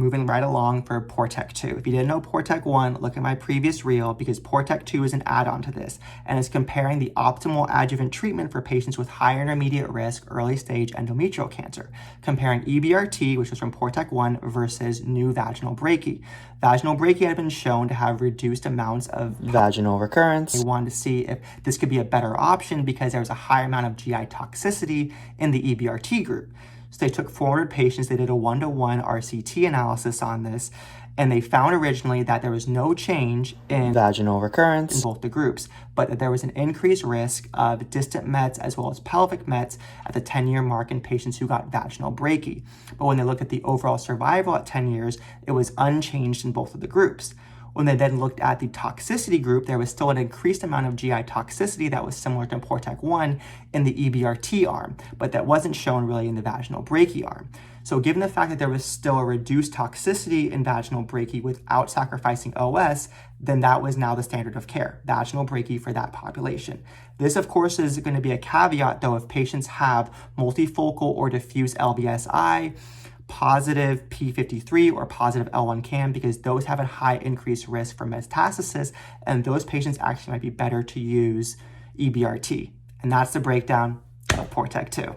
moving right along for PORTEC 2. If you didn't know PORTEC 1, look at my previous reel because PORTEC 2 is an add-on to this and is comparing the optimal adjuvant treatment for patients with high intermediate risk early stage endometrial cancer, comparing EBRT, which was from PORTEC 1, versus new vaginal brachy. Vaginal brachy had been shown to have reduced amounts of vaginal recurrence. They wanted to see if this could be a better option because there was a higher amount of GI toxicity in the EBRT group. So they took 400 patients, they did a 1-to-1 RCT analysis on this, and they found originally that there was no change in vaginal recurrence in both the groups, but that there was an increased risk of distant mets as well as pelvic mets at the 10-year mark in patients who got vaginal brachy. But when they looked at the overall survival at 10 years, it was unchanged in both of the groups. When they then looked at the toxicity group, there was still an increased amount of GI toxicity that was similar to PORTEC 1 in the EBRT arm, but that wasn't shown really in the vaginal brachy arm. So given the fact that there was still a reduced toxicity in vaginal brachy without sacrificing OS, then that was now the standard of care, vaginal brachy for that population. This, of course, is going to be a caveat, though, if patients have multifocal or diffuse LBSI, positive P53 or positive L1 because those have a high increased risk for metastasis, and those patients actually might be better to use EBRT. And that's the breakdown of PORTEC 2.